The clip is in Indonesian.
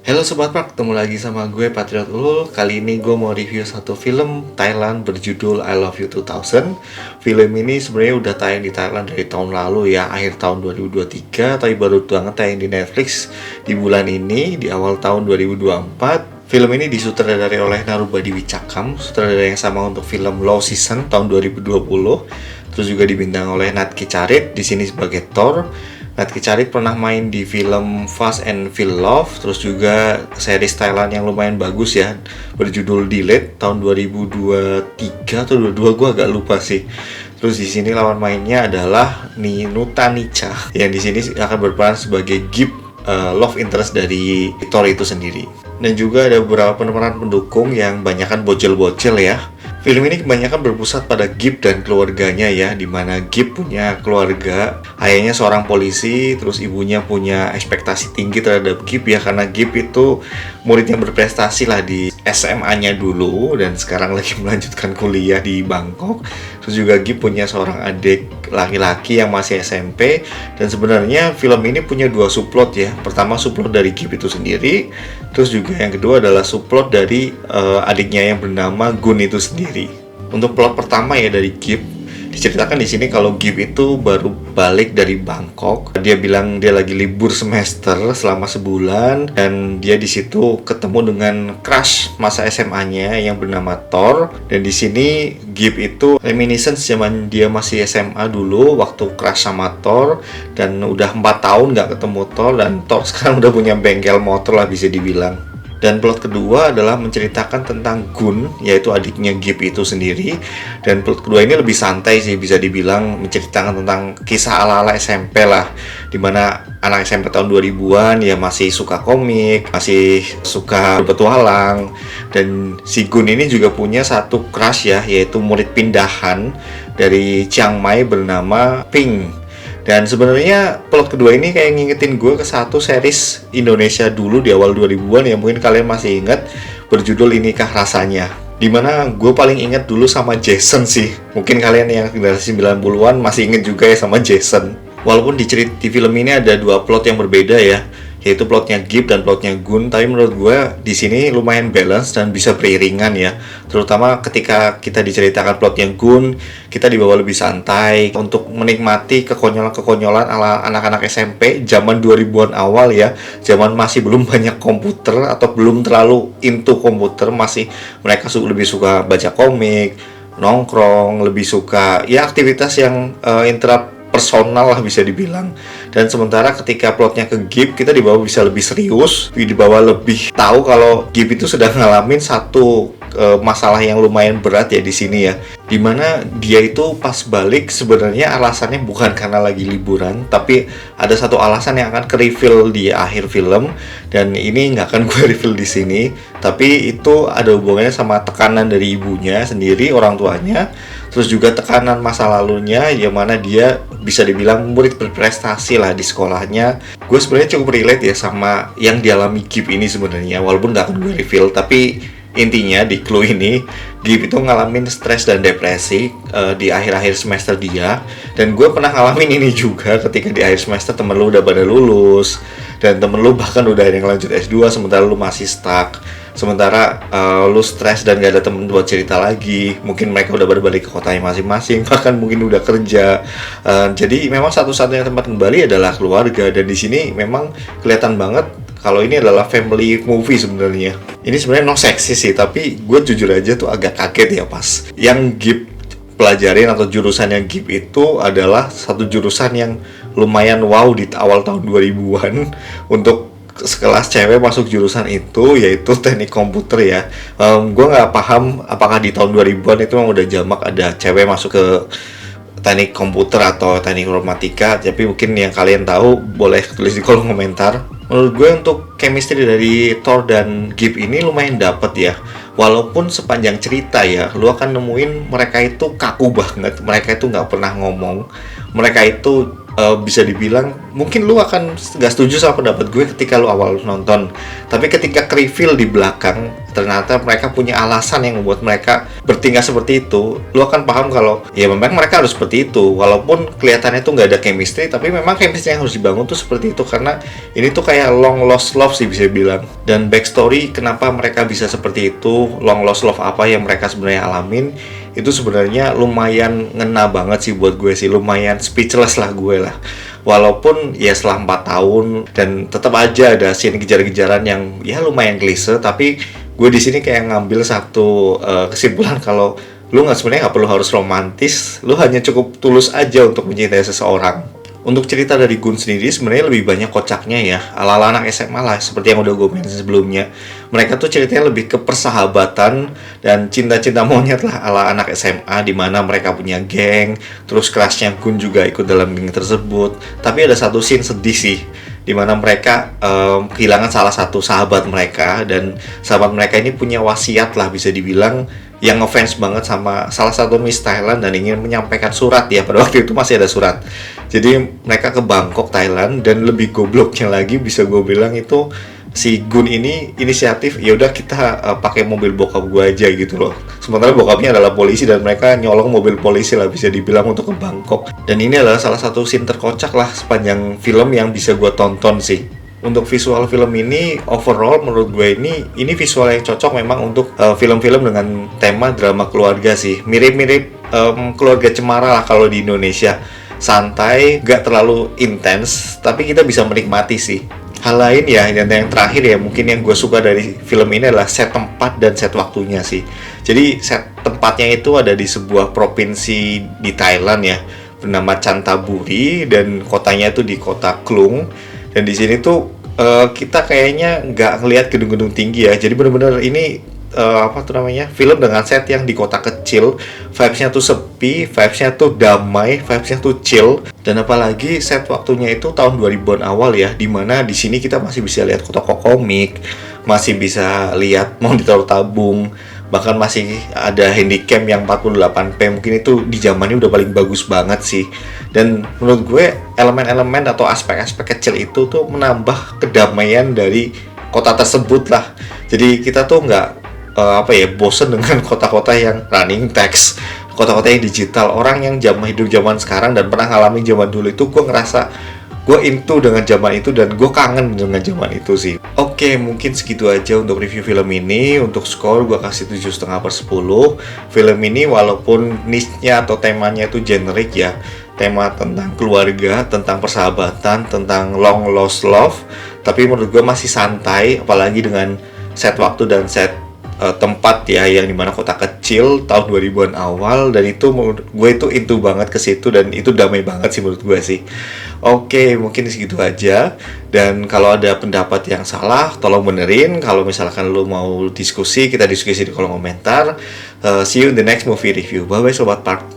Halo Sobat Park, ketemu lagi sama gue Patriot Ulul. Kali ini gue mau review satu film Thailand berjudul I Love You 2000. Film ini sebenarnya udah tayang di Thailand dari tahun lalu ya, akhir tahun 2023, tapi baru banget tayang di Netflix di bulan ini, di awal tahun 2024. Film ini disutradarai oleh Narubadi Wicakam, sutradara yang sama untuk film Low Season tahun 2020. Terus juga dibintang oleh Natki Charit di sini sebagai Thor. Natki Charit pernah main di film Fast and Feel Love, terus juga series Thailand yang lumayan bagus ya, berjudul Delete tahun 2023 atau 2022, gue agak lupa sih. Terus di sini lawan mainnya adalah Ninuta Nicha yang di sini akan berperan sebagai Gibb, love interest dari Thor itu sendiri. Dan juga ada beberapa pemeran pendukung yang banyakan bocil-bocil ya. Film ini kebanyakan berpusat pada Gibb dan keluarganya ya, dimana Gibb punya keluarga, ayahnya seorang polisi, terus ibunya punya ekspektasi tinggi terhadap Gibb ya, karena Gibb itu murid yang berprestasi lah di SMA-nya dulu dan sekarang lagi melanjutkan kuliah di Bangkok. Terus juga Gibb punya seorang adik laki-laki yang masih SMP, dan sebenarnya film ini punya dua subplot ya. Pertama subplot dari Gibb itu sendiri, terus juga yang kedua adalah subplot dari adiknya yang bernama Gun itu sendiri. Untuk plot pertama ya dari Gibb, diceritakan di sini kalau Gibb itu baru balik dari Bangkok. Dia bilang dia lagi libur semester selama sebulan, dan dia di situ ketemu dengan crush masa SMA-nya yang bernama Thor. Dan di sini Gibb itu reminiscence zaman dia masih SMA dulu waktu crush sama Thor, dan udah 4 tahun nggak ketemu Thor, dan Thor sekarang udah punya bengkel motor lah bisa dibilang. Dan plot kedua adalah menceritakan tentang Gun, yaitu adiknya Gibb itu sendiri. Dan plot kedua ini lebih santai sih, bisa dibilang menceritakan tentang kisah ala-ala SMP lah, dimana anak SMP tahun 2000-an ya masih suka komik, masih suka berpetualang. Dan si Gun ini juga punya satu crush ya, yaitu murid pindahan dari Chiang Mai bernama Pink. Dan sebenarnya plot kedua ini kayak ngingetin gue ke satu series Indonesia dulu di awal 2000-an yang mungkin kalian masih ingat, berjudul Inikah Rasanya. Dimana gue paling ingat dulu sama Jason sih. Mungkin kalian yang generasi 90-an masih ingat juga ya sama Jason. Walaupun di film ini ada dua plot yang berbeda ya, yaitu plotnya Gibb dan plotnya Gun, tapi menurut gue di sini lumayan balance dan bisa beriringan ya. Terutama ketika kita diceritakan plotnya Gun, kita dibawa lebih santai untuk menikmati kekonyolan-kekonyolan ala anak-anak SMP zaman 2000-an awal ya. Zaman masih belum banyak komputer atau belum terlalu into komputer, masih mereka lebih suka baca komik, nongkrong, lebih suka ya aktivitas yang personal lah bisa dibilang. Dan sementara ketika plotnya ke Gibb, kita dibawa bisa lebih serius, dibawa lebih tahu kalau Gibb itu sedang ngalamin satu masalah yang lumayan berat ya di sini ya, dimana dia itu pas balik sebenarnya alasannya bukan karena lagi liburan, tapi ada satu alasan yang akan ke-reveal di akhir film, dan ini nggak akan gue reveal di sini, tapi itu ada hubungannya sama tekanan dari ibunya sendiri, orang tuanya, terus juga tekanan masa lalunya yang mana dia bisa dibilang murid berprestasi lah di sekolahnya. Gue sebenarnya cukup relate ya sama yang dialami Gibb ini sebenarnya, walaupun nggak akan gue reveal, tapi intinya di clue ini Gibb itu ngalamin stres dan depresi di akhir-akhir semester dia. Dan gue pernah ngalamin ini juga ketika di akhir semester temen lu udah pada lulus, dan temen lu bahkan udah ada yang lanjut S2 sementara lu masih stuck. Sementara lu stres dan gak ada temen buat cerita lagi. Mungkin mereka udah balik ke kotanya masing-masing, bahkan mungkin udah kerja. Jadi memang satu-satunya tempat kembali adalah keluarga. Dan di sini memang kelihatan banget kalau ini adalah family movie sebenarnya. Ini sebenarnya no seksi sih, tapi gue jujur aja tuh agak kaget ya pas yang Gibb pelajarin atau jurusan yang Gibb itu adalah satu jurusan yang lumayan wow di awal tahun 2000-an untuk sekelas cewek masuk jurusan itu, yaitu teknik komputer ya. Gue nggak paham apakah di tahun 2000-an itu memang udah jamak ada cewek masuk ke teknik komputer atau teknik informatika, tapi mungkin yang kalian tahu boleh tulis di kolom komentar. Menurut gue untuk chemistry dari Thor dan Gibb ini lumayan dapet ya. Walaupun sepanjang cerita ya, lu akan nemuin mereka itu kaku banget, mereka itu nggak pernah ngomong, mereka itu bisa dibilang mungkin lu akan gak setuju sama pendapat gue ketika lu awal nonton, tapi ketika reveal di belakang ternyata mereka punya alasan yang membuat mereka bertingkah seperti itu, lu akan paham kalau ya memang mereka harus seperti itu, walaupun kelihatannya tuh nggak ada chemistry, tapi memang chemistry yang harus dibangun tuh seperti itu, karena ini tuh kayak long lost love sih bisa bilang. Dan backstory kenapa mereka bisa seperti itu, long lost love apa yang mereka sebenarnya alamin, itu sebenarnya lumayan ngena banget sih buat gue sih, lumayan speechless lah gue lah. Walaupun ya setelah 4 tahun dan tetap aja ada scene kejar-kejaran yang ya lumayan klise, tapi gue di sini kayak ngambil satu kesimpulan kalau lu sebenarnya nggak perlu harus romantis, lu hanya cukup tulus aja untuk mencintai seseorang. Untuk cerita dari Gun sendiri sebenarnya lebih banyak kocaknya ya, ala-ala anak SMA lah, seperti yang udah gue mention sebelumnya. Mereka tuh ceritanya lebih ke persahabatan dan cinta-cinta monyet lah ala anak SMA, di mana mereka punya geng, terus kelasnya Gun juga ikut dalam geng tersebut. Tapi ada satu scene sedih sih, di mana mereka kehilangan salah satu sahabat mereka, dan sahabat mereka ini punya wasiat lah bisa dibilang, yang ngefans banget sama salah satu Miss Thailand dan ingin menyampaikan surat ya, pada waktu itu masih ada surat. Jadi mereka ke Bangkok, Thailand, dan lebih gobloknya lagi bisa gue bilang itu si Gun ini inisiatif, ya udah kita pakai mobil bokap gue aja gitu loh. Sementara bokapnya adalah polisi dan mereka nyolong mobil polisi lah bisa dibilang untuk ke Bangkok. Dan ini adalah salah satu scene terkocak lah sepanjang film yang bisa gue tonton sih. Untuk visual film ini overall menurut gue ini visual yang cocok memang untuk film-film dengan tema drama keluarga sih. Mirip-mirip Keluarga Cemara lah kalau di Indonesia. Santai, gak terlalu intens, tapi kita bisa menikmati sih. Hal lain ya, dan yang terakhir ya, mungkin yang gue suka dari film ini adalah set tempat dan set waktunya sih. Jadi set tempatnya itu ada di sebuah provinsi di Thailand ya, bernama Chantaburi, dan kotanya itu di kota Klung. Dan di sini tuh kita kayaknya nggak ngelihat gedung-gedung tinggi ya, jadi benar-benar ini film dengan set yang di kota kecil, vibes-nya tuh sepi, vibes-nya tuh damai, vibes-nya tuh chill. Dan apalagi set waktunya itu tahun 2000-an awal ya, dimana di sini kita masih bisa lihat toko komik, masih bisa lihat monitor tabung, bahkan masih ada handycam yang 48p. Mungkin itu di zamannya udah paling bagus banget sih. Dan menurut gue elemen-elemen atau aspek-aspek kecil itu tuh menambah kedamaian dari kota tersebut lah. Jadi kita tuh nggak bosen dengan kota-kota yang running text, kota-kota yang digital. Orang yang hidup zaman sekarang dan pernah ngalamin zaman dulu itu, gue ngerasa gue into dengan zaman itu dan gue kangen dengan zaman itu sih. Oke, mungkin segitu aja untuk review film ini. Untuk skor gue kasih 7,5/10. Film ini walaupun niche-nya atau temanya itu generik ya, tema tentang keluarga, tentang persahabatan, tentang long lost love, tapi menurut gue masih santai, apalagi dengan set waktu dan set tempat ya, yang dimana kota kecil tahun 2000-an awal, dan itu menurut gue itu into banget ke situ, dan itu damai banget sih menurut gue sih. Oke, mungkin segitu aja. Dan kalau ada pendapat yang salah, tolong benerin. Kalau misalkan lu mau diskusi, kita diskusi di kolom komentar. See you in the next movie review. Bye bye Sobat Park.